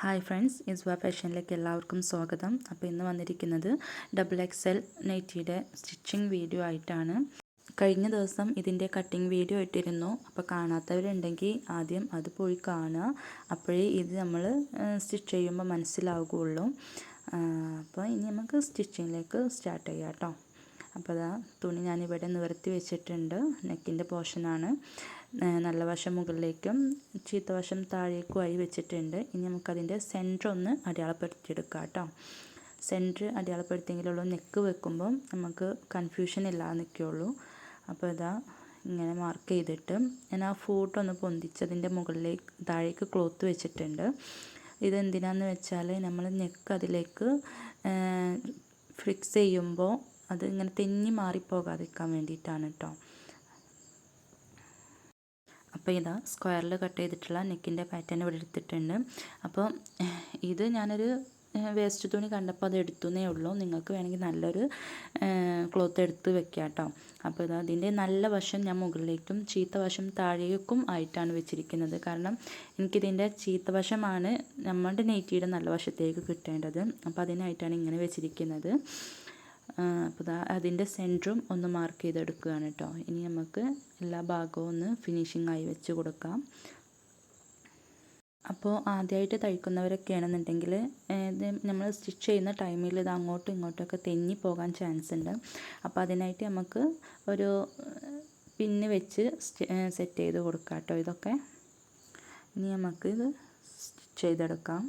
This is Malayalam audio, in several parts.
ഹായ് ഫ്രണ്ട്സ്, ഇസ്വ ഫാഷനിലേക്ക് എല്ലാവർക്കും സ്വാഗതം. അപ്പോൾ ഇന്ന് വന്നിരിക്കുന്നത് XXL നൈറ്റിയുടെ സ്റ്റിച്ചിങ് വീഡിയോ ആയിട്ടാണ്. കഴിഞ്ഞ ദിവസം ഇതിൻ്റെ കട്ടിങ് വീഡിയോ ഇട്ടിരുന്നു. അപ്പോൾ കാണാത്തവരുണ്ടെങ്കിൽ ആദ്യം അത് പോയി കാണുക. അപ്പോഴേ ഇത് നമ്മൾ സ്റ്റിച്ച് ചെയ്യുമ്പോൾ മനസ്സിലാവുകയുള്ളൂ. അപ്പോൾ ഇനി നമുക്ക് സ്റ്റിച്ചിങ്ങിലേക്ക് സ്റ്റാർട്ട് ചെയ്യാം കേട്ടോ. അപ്പോൾ തുണി ഞാനിവിടെ നിവർത്തി വെച്ചിട്ടുണ്ട്. നെക്കിൻ്റെ പോർഷനാണ്. നല്ല വശം മുകളിലേക്കും ചീത്ത വശം താഴേക്കുമായി വെച്ചിട്ടുണ്ട്. ഇനി നമുക്കതിൻ്റെ സെൻറ്റർ ഒന്ന് അടയാളപ്പെടുത്തിയെടുക്കാം കേട്ടോ. സെൻറ്റർ അടയാളപ്പെടുത്തിയെങ്കിലുള്ളൂ നെക്ക് വെക്കുമ്പം നമുക്ക് കൺഫ്യൂഷൻ ഇല്ലാതെ നിൽക്കുകയുള്ളൂ. അപ്പോൾ ഇങ്ങനെ മാർക്ക് ചെയ്തിട്ട് ഞാൻ ആ ഫോട്ടോ ഒന്ന് പൊന്തിച്ചതിൻ്റെ മുകളിലേക്ക് താഴേക്ക് ക്ലോത്ത് വെച്ചിട്ടുണ്ട്. ഇതെന്തിനാന്ന് വെച്ചാൽ നമ്മൾ നെക്ക് അതിലേക്ക് ഫിക്സ് ചെയ്യുമ്പോൾ അത് ഇങ്ങനെ തെന്നി മാറിപ്പോകാതിരിക്കാൻ വേണ്ടിയിട്ടാണ് കേട്ടോ. അപ്പോൾ സ്ക്വയറിൽ കട്ട് ചെയ്തിട്ടുള്ള നെക്കിൻ്റെ പാറ്റേൺ ഇവിടെ എടുത്തിട്ടുണ്ട്. അപ്പോൾ ഇത് ഞാനൊരു വേസ്റ്റ് തുണി കണ്ടപ്പോൾ അത് എടുത്തുന്നേ ഉള്ളൂ. നിങ്ങൾക്ക് വേണമെങ്കിൽ നല്ലൊരു ക്ലോത്ത് എടുത്ത് വെക്കാം കേട്ടോ. അപ്പോൾ അതിൻ്റെ നല്ല വശം ഞാൻ മുകളിലേക്കും ചീത്ത വശം താഴേക്കും ആയിട്ടാണ് വെച്ചിരിക്കുന്നത്. കാരണം എനിക്കിതിൻ്റെ ചീത്ത വശമാണ് നമ്മുടെ നെറ്റിയുടെ നല്ല വശത്തേക്ക് കിട്ടേണ്ടത്. അപ്പോൾ അതിനായിട്ടാണ് ഇങ്ങനെ വെച്ചിരിക്കുന്നത്. അപ്പോൾ അതിൻ്റെ സെൻറ്ററും ഒന്ന് മാർക്ക് ചെയ്തെടുക്കുകയാണ് കേട്ടോ. ഇനി നമുക്ക് എല്ലാ ഭാഗവും ഒന്ന് ഫിനിഷിംഗ് ആയി വെച്ച് കൊടുക്കാം. അപ്പോൾ ആദ്യമായിട്ട് തയ്ക്കുന്നവരൊക്കെ ആണെന്നുണ്ടെങ്കിൽ ഇത് നമ്മൾ സ്റ്റിച്ച് ചെയ്യുന്ന ടൈമിൽ ഇത് അങ്ങോട്ടും ഇങ്ങോട്ടൊക്കെ തെന്നി പോകാൻ ചാൻസ് ഉണ്ട്. അപ്പോൾ അതിനായിട്ട് നമുക്ക് ഒരു പിന്ന് വെച്ച് സെറ്റ് ചെയ്ത് കൊടുക്കാം കേട്ടോ. ഇതൊക്കെ ഇനി നമുക്ക് ഇത് സ്റ്റിച്ച് ചെയ്തെടുക്കാം.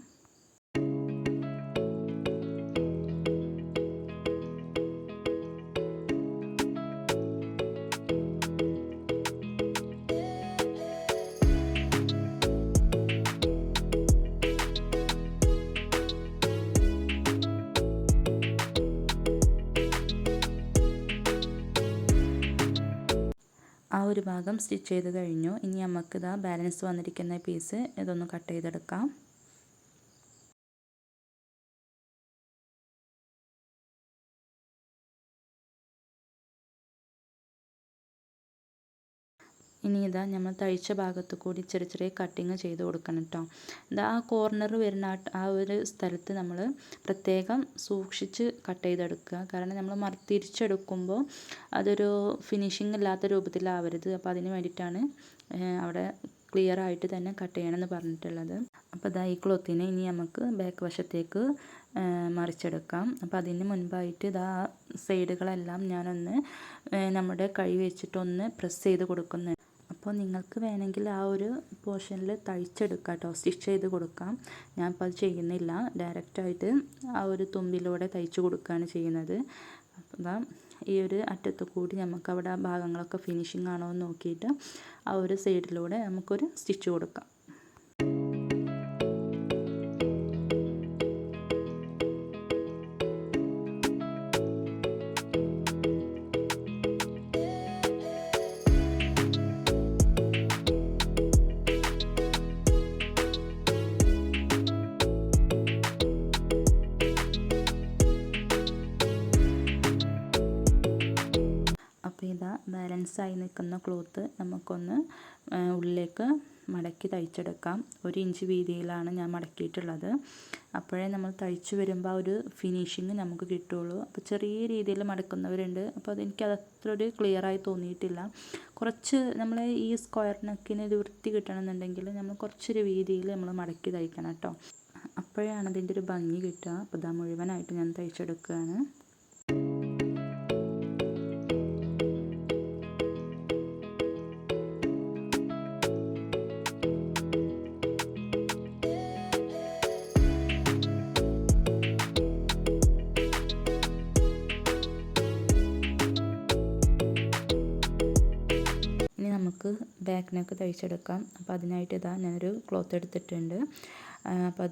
ആ ഒരു ഭാഗം സ്റ്റിച്ച് ചെയ്ത് കഴിഞ്ഞു. ഇനി നമുക്ക് ബാലൻസ് വന്നിരിക്കുന്ന പീസ് ഇതൊന്ന് കട്ട് ചെയ്തെടുക്കാം. ഇനി നമ്മൾ തയ്ച്ച ഭാഗത്ത് കൂടി ചെറിയ ചെറിയ കട്ടിങ് ചെയ്ത് കൊടുക്കണം കേട്ടോ. ആ കോർണർ വരുന്ന ആ ഒരു സ്ഥലത്ത് നമ്മൾ പ്രത്യേകം സൂക്ഷിച്ച് കട്ട് ചെയ്തെടുക്കുക. കാരണം നമ്മൾ തിരിച്ചെടുക്കുമ്പോൾ അതൊരു ഫിനിഷിംഗ് ഇല്ലാത്ത രൂപത്തിലാവരുത്. അപ്പോൾ അതിന് വേണ്ടിയിട്ടാണ് അവിടെ ക്ലിയർ ആയിട്ട് തന്നെ കട്ട് ചെയ്യണമെന്ന് പറഞ്ഞിട്ടുള്ളത്. അപ്പോൾ ഈ ക്ലോത്തിനെ ഇനി നമുക്ക് ബാക്ക് വശത്തേക്ക് മറിച്ചെടുക്കാം. അപ്പോൾ അതിന് മുൻപായിട്ട് സൈഡുകളെല്ലാം ഞാനൊന്ന് നമ്മുടെ കൈ വെച്ചിട്ടൊന്ന് പ്രസ് ചെയ്ത് കൊടുക്കുന്നുണ്ട്. അപ്പോൾ നിങ്ങൾക്ക് വേണമെങ്കിൽ ആ ഒരു പോർഷനിൽ തയ്ച്ചെടുക്കാം കേട്ടോ, സ്റ്റിച്ച് ചെയ്ത് കൊടുക്കാം. ഞാനിപ്പോൾ അത് ചെയ്യുന്നില്ല. ഡയറക്റ്റായിട്ട് ആ ഒരു തുമ്പിലൂടെ തയ്ച്ച് കൊടുക്കുകയാണ് ചെയ്യുന്നത്. അപ്പോൾ ഈ ഒരു അറ്റത്ത് കൂടി നമുക്ക് അവിടെ ആ ഭാഗങ്ങളൊക്കെ ഫിനിഷിംഗ് ആണോ എന്ന് നോക്കിയിട്ട് ആ ഒരു സൈഡിലൂടെ നമുക്കൊരു സ്റ്റിച്ച് കൊടുക്കാം. ബാലൻസായി നിൽക്കുന്ന ക്ലോത്ത് നമുക്കൊന്ന് ഉള്ളിലേക്ക് മടക്കി തയ്ച്ചെടുക്കാം. 1 ഇഞ്ച് വീതിയിലാണ് ഞാൻ മടക്കിയിട്ടുള്ളത്. അപ്പോഴേ നമ്മൾ തയ്ച്ച് വരുമ്പോൾ ആ ഒരു ഫിനിഷിങ് നമുക്ക് കിട്ടുള്ളൂ. അപ്പോൾ ചെറിയ രീതിയിൽ മടക്കുന്നവരുണ്ട്. അപ്പോൾ അതെനിക്ക് അത്ര ഒരു ക്ലിയറായി തോന്നിയിട്ടില്ല. കുറച്ച് നമ്മൾ ഈ സ്ക്വയർ നെക്കിന് ഒരു വൃത്തി കിട്ടണമെന്നുണ്ടെങ്കിൽ നമ്മൾ കുറച്ചൊരു വീതിയിൽ നമ്മൾ മടക്കി തയ്ക്കണം കേട്ടോ. അപ്പോഴാണ് അതിൻ്റെ ഒരു ഭംഗി കിട്ടുക. അപ്പോൾ മുഴുവനായിട്ട് ഞാൻ തയ്ച്ചെടുക്കുകയാണ്. നമുക്ക് ബാക്ക് നെക്ക് തയ്ച്ചെടുക്കാം. അപ്പോൾ അതിനായിട്ട് ഞാനൊരു ക്ലോത്ത് എടുത്തിട്ടുണ്ട്. അപ്പോൾ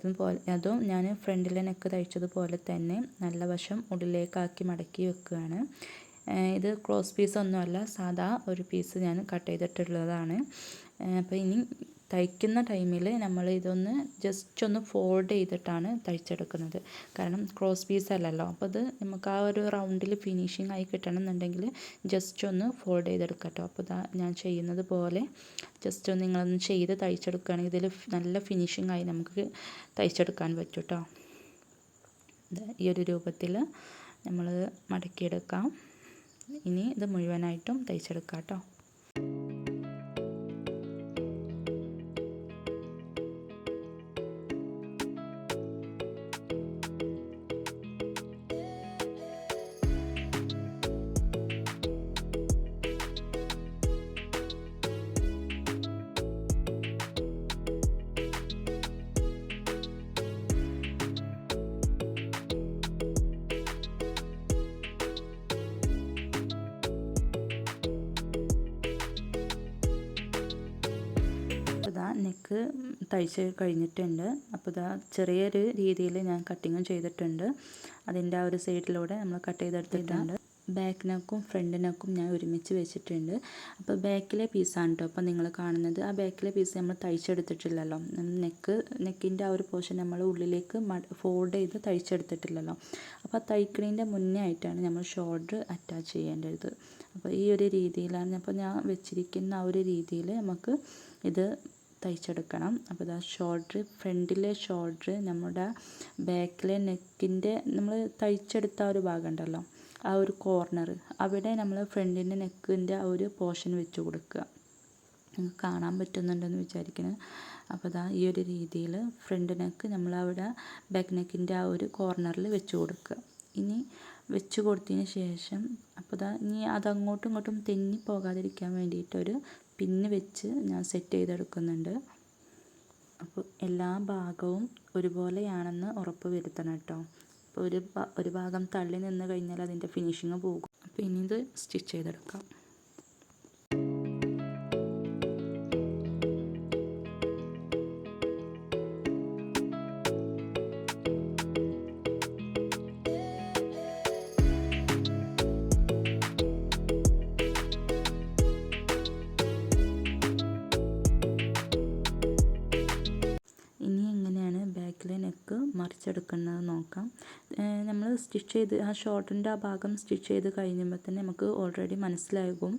അതും ഞാൻ ഫ്രണ്ടിലെ നെക്ക് തയ്ച്ചതുപോലെ തന്നെ നല്ല വശം ഉള്ളിലേക്കാക്കി മടക്കി വെക്കുകയാണ്. ഇത് ക്രോസ് പീസ് ഒന്നുമല്ല, സാധാ ഒരു പീസ് ഞാൻ കട്ട് ചെയ്തിട്ടുള്ളതാണ്. അപ്പോൾ ഇനി തയ്ക്കുന്ന ടൈമിൽ നമ്മൾ ഇതൊന്ന് ജസ്റ്റ് ഒന്ന് ഫോൾഡ് ചെയ്തിട്ടാണ് തയ്ച്ചെടുക്കുന്നത്. കാരണം ക്രോസ് പീസ് അല്ലല്ലോ, അപ്പോൾ അത് നമുക്ക് ആ ഒരു റൗണ്ടിൽ ഫിനിഷിംഗ് ആയി കിട്ടണം എന്നുണ്ടെങ്കിൽ ജസ്റ്റ് ഒന്ന് ഫോൾഡ് ചെയ്തെടുക്കാം കേട്ടോ. അപ്പോൾ ഇതാ ഞാൻ ചെയ്യുന്നത് പോലെ ജസ്റ്റ് ഒന്ന് നിങ്ങളൊന്ന് ചെയ്ത് തയ്ച്ചെടുക്കുകയാണെങ്കിൽ ഇതിൽ നല്ല ഫിനിഷിംഗ് ആയി നമുക്ക് തയ്ച്ചെടുക്കാൻ പറ്റും കേട്ടോ. ഈ ഒരു രൂപത്തിൽ നമ്മൾ മടക്കിയെടുക്കാം. ഇനി ഇത് മുഴുവനായിട്ടും തയ്ച്ചെടുക്കാം കേട്ടോ. ഇതാ നെക്ക് തയ്ച്ച് കഴിഞ്ഞിട്ടുണ്ട്. അപ്പോൾ ഇതാ ചെറിയൊരു രീതിയിൽ ഞാൻ കട്ടിങ്ങും ചെയ്തിട്ടുണ്ട്. അതിൻ്റെ ആ ഒരു സൈഡിലൂടെ നമ്മൾ കട്ട് ചെയ്തെടുത്തിട്ടുണ്ട്. ബാക്ക് നെക്കും ഫ്രണ്ട് നെക്കും ഞാൻ ഒരുമിച്ച് വെച്ചിട്ടുണ്ട്. അപ്പോൾ ബാക്കിലെ പീസാണ് കേട്ടോ അപ്പോൾ നിങ്ങൾ കാണുന്നത്. ആ ബാക്കിലെ പീസ് നമ്മൾ തയ്ച്ചെടുത്തിട്ടില്ലല്ലോ. നെക്കിൻ്റെ ആ ഒരു പോർഷൻ നമ്മൾ ഉള്ളിലേക്ക് ഫോൾഡ് ചെയ്ത് തയ്ച്ചെടുത്തിട്ടില്ലല്ലോ. അപ്പോൾ തയ്ക്കണതിൻ്റെ മുന്നേ ആയിട്ടാണ് നമ്മൾ ഷോൾഡർ അറ്റാച്ച് ചെയ്യേണ്ടത്. അപ്പോൾ ഈ ഒരു രീതിയിലാണ് അപ്പോൾ ഞാൻ വെച്ചിരിക്കുന്ന ആ ഒരു രീതിയിൽ നമുക്ക് ഇത് തയ്ച്ചെടുക്കണം. അപ്പോൾ ഇതാ ഷോൾഡർ, ഫ്രണ്ടിലെ ഷോൾഡർ നമ്മുടെ ബാക്കിലെ നെക്കിൻ്റെ നമ്മൾ തയ്ച്ചെടുത്ത ആ ഒരു ഭാഗം ഉണ്ടല്ലോ, ആ ഒരു കോർണർ അവിടെ നമ്മൾ ഫ്രണ്ടിൻ്റെ നെക്കിൻ്റെ ആ ഒരു പോർഷൻ വെച്ച് കൊടുക്കുക. നിങ്ങൾക്ക് കാണാൻ പറ്റുന്നുണ്ടെന്ന് വിചാരിക്കുന്നത്. അപ്പോൾ ഇതാ ഈ ഒരു രീതിയിൽ ഫ്രണ്ട് നെക്ക് നമ്മളവിടെ ബാക്ക് നെക്കിൻ്റെ ആ ഒരു കോർണറിൽ വെച്ച് കൊടുക്കുക. ഇനി വെച്ച് കൊടുത്തതിന് ശേഷം അപ്പോൾ ഇതാ ഇനി അതങ്ങോട്ടും ഇങ്ങോട്ടും തെന്നി പോകാതിരിക്കാൻ വേണ്ടിയിട്ടൊരു പിന്ന് വെച്ച് ഞാൻ സെറ്റ് ചെയ്തെടുക്കുന്നുണ്ട്. അപ്പോൾ എല്ലാ ഭാഗവും ഒരുപോലെയാണെന്ന് ഉറപ്പ് വരുത്തണം കേട്ടോ. അപ്പോൾ ഒരു ഭാഗം തള്ളി നിന്ന് കഴിഞ്ഞാൽ അതിൻ്റെ ഫിനിഷിങ് പോകും. അപ്പോൾ ഇനി ഇത് സ്റ്റിച്ച് ചെയ്തെടുക്കാം. നെക്ക് മറിച്ചെടുക്കുന്നത് നോക്കാം. നമ്മൾ സ്റ്റിച്ച് ചെയ്ത് ആ ഷോർട്ടിൻ്റെ ആ ഭാഗം സ്റ്റിച്ച് ചെയ്ത് കഴിയുമ്പോൾ തന്നെ നമുക്ക് ഓൾറെഡി മനസ്സിലാകും.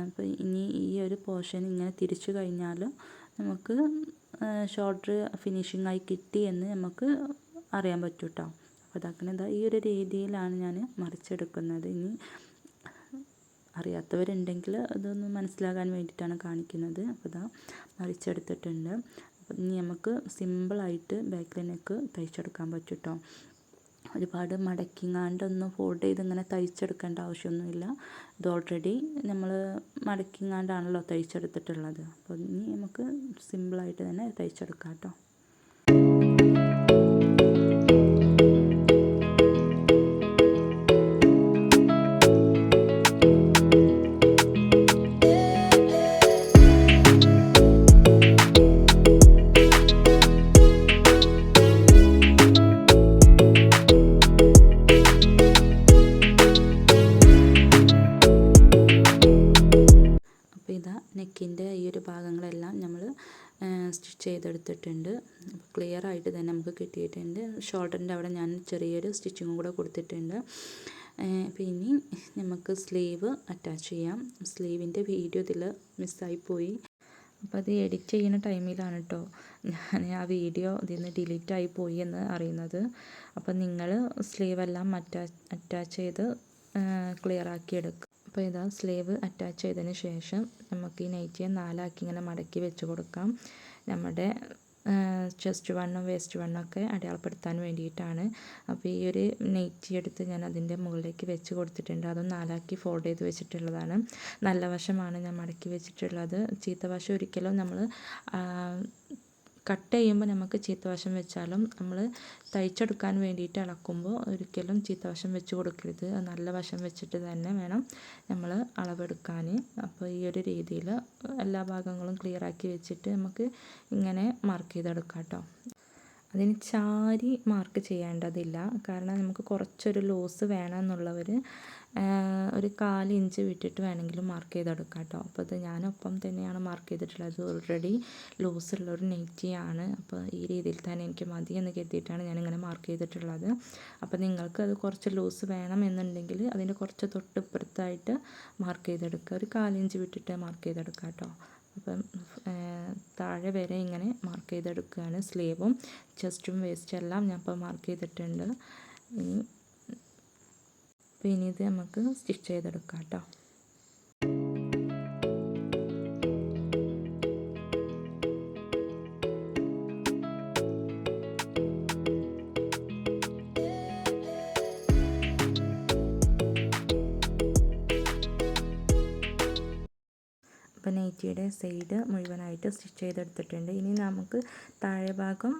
അപ്പോൾ ഇനി ഈ ഒരു പോർഷൻ ഇങ്ങനെ തിരിച്ചു കഴിഞ്ഞാൽ നമുക്ക് ഷോൾഡർ ഫിനിഷിംഗ് ആയി കിട്ടി എന്ന് നമുക്ക് അറിയാൻ പറ്റും കേട്ടോ. അപ്പോൾ അതാക്കുന്നത് ഈ ഒരു രീതിയിലാണ് ഞാൻ മറിച്ചെടുക്കുന്നത്. ഇനി അറിയാത്തവരുണ്ടെങ്കിൽ അതൊന്ന് മനസ്സിലാകാൻ വേണ്ടിയിട്ടാണ് കാണിക്കുന്നത്. അപ്പോൾ ഇതാ മറിച്ചെടുത്തിട്ടുണ്ട്. ഇനി നമുക്ക് സിമ്പിളായിട്ട് ബാക്കിലെ നെക്ക് തയ്ച്ചെടുക്കാൻ പറ്റും കേട്ടോ. ഒരുപാട് മടക്കിങ്ങാണ്ടൊന്നും ഫോൾഡ് ചെയ്ത് ഇങ്ങനെ തയ്ച്ചെടുക്കേണ്ട ആവശ്യമൊന്നുമില്ല. ഇത് ഓൾറെഡി നമ്മൾ മടക്കിങ്ങാണ്ടാണല്ലോ തയ്ച്ചെടുത്തിട്ടുള്ളത്. അപ്പോൾ ഇനി നമുക്ക് സിമ്പിളായിട്ട് തന്നെ തയ്ച്ചെടുക്കാം കേട്ടോ. നെക്കിൻ്റെ ഈ ഒരു ഭാഗങ്ങളെല്ലാം നമ്മൾ സ്റ്റിച്ച് ചെയ്തെടുത്തിട്ടുണ്ട്. ക്ലിയർ ആയിട്ട് തന്നെ നമുക്ക് കിട്ടിയിട്ടുണ്ട്. ഷോൾഡറിൻ്റെ അവിടെ ഞാൻ ചെറിയൊരു സ്റ്റിച്ചിങ്ങും കൂടെ കൊടുത്തിട്ടുണ്ട്. അപ്പോൾ ഇനി നമുക്ക് സ്ലീവ് അറ്റാച്ച് ചെയ്യാം. സ്ലീവിൻ്റെ വീഡിയോ ഇതിൽ മിസ്സായിപ്പോയി. അപ്പോൾ അത് എഡിറ്റ് ചെയ്യുന്ന ടൈമിലാണ് കേട്ടോ ഞാൻ ആ വീഡിയോ ഇതിൽ നിന്ന് ഡിലീറ്റായി പോയി എന്ന് അറിയുന്നത്. അപ്പോൾ നിങ്ങൾ സ്ലീവെല്ലാം അറ്റാച്ച് ചെയ്ത് ക്ലിയർ ആക്കി എടുക്കുക. അപ്പോൾ ഇതാ സ്ലീവ് അറ്റാച്ച് ചെയ്തതിന് ശേഷം നമുക്ക് ഈ നൈറ്റിയെ 4 ആക്കി ഇങ്ങനെ മടക്കി വെച്ച് കൊടുക്കാം. നമ്മുടെ ചെസ്റ്റ് വണ്ണും വേസ്റ്റ് വണ്ണൊക്കെ അടയാളപ്പെടുത്താൻ വേണ്ടിയിട്ടാണ്. അപ്പോൾ ഈ ഒരു നൈറ്റി എടുത്ത് ഞാൻ അതിൻ്റെ മുകളിലേക്ക് വെച്ച് കൊടുത്തിട്ടുണ്ട്. അതും 4 ആക്കി ഫോൾഡ് ചെയ്ത് വെച്ചിട്ടുള്ളതാണ്. നല്ല വശമാണ് ഞാൻ മടക്കി വെച്ചിട്ടുള്ളത്. ചീത്ത വശം ഒരിക്കലും നമ്മൾ കട്ട് ചെയ്യുമ്പോൾ നമുക്ക് ചീത്തവശം വെച്ചാലും നമ്മൾ തയ്ച്ചെടുക്കാൻ വേണ്ടിയിട്ട് ഇളക്കുമ്പോൾ ഒരിക്കലും ചീത്തവശം വെച്ച് കൊടുക്കരുത്. നല്ല വശം വെച്ചിട്ട് തന്നെ വേണം നമ്മൾ അളവെടുക്കാൻ. അപ്പോൾ ഈ ഒരു രീതിയിൽ എല്ലാ ഭാഗങ്ങളും ക്ലിയർ ആക്കി വെച്ചിട്ട് നമുക്ക് ഇങ്ങനെ മാർക്ക് ചെയ്തെടുക്കാം കേട്ടോ. അതിന് ചാരി മാർക്ക് ചെയ്യേണ്ടതില്ല. കാരണം നമുക്ക് കുറച്ചൊരു ലൂസ് വേണമെന്നുള്ളവർ ഒരു 1/4 ഇഞ്ച് വിട്ടിട്ട് വേണമെങ്കിലും മാർക്ക് ചെയ്തെടുക്കാം കേട്ടോ. അപ്പോൾ ഇത് ഞാനൊപ്പം തന്നെയാണ് മാർക്ക് ചെയ്തിട്ടുള്ളത്. ഓൾറെഡി ലൂസുള്ളൊരു നെറ്റിയാണ്. അപ്പോൾ ഈ രീതിയിൽ തന്നെ എനിക്ക് മതി എന്ന് കരുതിയിട്ടാണ് ഞാനിങ്ങനെ മാർക്ക് ചെയ്തിട്ടുള്ളത്. അപ്പോൾ നിങ്ങൾക്ക് അത് കുറച്ച് ലൂസ് വേണം എന്നുണ്ടെങ്കിൽ അതിൻ്റെ കുറച്ച് തൊട്ടിപ്പുറത്തായിട്ട് മാർക്ക് ചെയ്തെടുക്കുക. ഒരു 1/4 ഇഞ്ച് വിട്ടിട്ട് മാർക്ക് ചെയ്തെടുക്കാം കേട്ടോ. അപ്പം താഴെ വരെ ഇങ്ങനെ മാർക്ക് ചെയ്തെടുക്കുകയാണ്. സ്ലീവും ചെസ്റ്റും വേസ്റ്റും എല്ലാം ഞാൻ ഇപ്പോൾ മാർക്ക് ചെയ്തിട്ടുണ്ട്. ഇനി ഇത് നമുക്ക് സ്റ്റിച്ച് ചെയ്തെടുക്കാം കേട്ടോ. അപ്പോൾ നൈറ്റിയുടെ സൈഡ് മുഴുവനായിട്ട് സ്റ്റിച്ച് ചെയ്തെടുത്തിട്ടുണ്ട്. ഇനി നമുക്ക് താഴെ ഭാഗം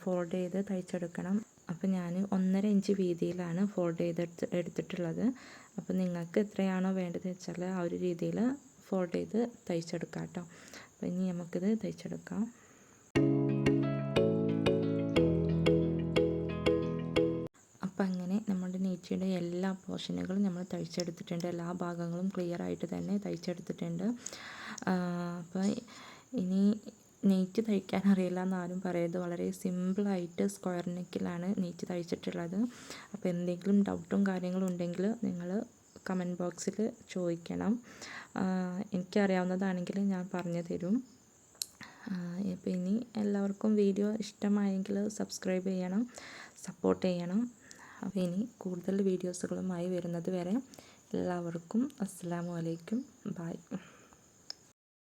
ഫോൾഡ് ചെയ്ത് തയ്ച്ചെടുക്കണം. അപ്പോൾ ഞാൻ 1.5 ഇഞ്ച് വീതിയിലാണ് ഫോൾഡ് എടുത്തിട്ടുള്ളത്. അപ്പോൾ നിങ്ങൾക്ക് എത്രയാണോ വേണ്ടത് വെച്ചാൽ ആ ഒരു രീതിയിൽ ഫോൾഡ് ചെയ്ത് തയ്ച്ചെടുക്കാം കേട്ടോ. അപ്പോൾ ഇനി നമുക്കിത് തയ്ച്ചെടുക്കാം. അപ്പം അങ്ങനെ നമ്മുടെ നെറ്റിയുടെ എല്ലാ പോർഷനുകളും നമ്മൾ തയ്ച്ചെടുത്തിട്ടുണ്ട്. എല്ലാ ഭാഗങ്ങളും ക്ലിയർ ആയിട്ട് തന്നെ തയ്ച്ചെടുത്തിട്ടുണ്ട്. അപ്പോൾ ഇനി നെറ്റ് തയ്ക്കാൻ അറിയില്ല എന്നാരും പറയരുത്. വളരെ സിമ്പിളായിട്ട് സ്ക്വയർ നെക്കിലാണ് നെറ്റ് തയ്ച്ചിട്ടുള്ളത്. അപ്പോൾ എന്തെങ്കിലും ഡൗട്ടും കാര്യങ്ങളും ഉണ്ടെങ്കിൽ നിങ്ങൾ കമൻറ്റ് ബോക്സിൽ ചോദിക്കണം. എനിക്കറിയാവുന്നതാണെങ്കിൽ ഞാൻ പറഞ്ഞു തരും. അപ്പോൾ ഇനി എല്ലാവർക്കും വീഡിയോ ഇഷ്ടമായെങ്കിൽ സബ്സ്ക്രൈബ് ചെയ്യണം, സപ്പോർട്ട് ചെയ്യണം. അപ്പോൾ ഇനി കൂടുതൽ വീഡിയോസുകളുമായി വരുന്നത് വരെ എല്ലാവർക്കും അസ്സലാമു അലൈക്കും. ബൈ.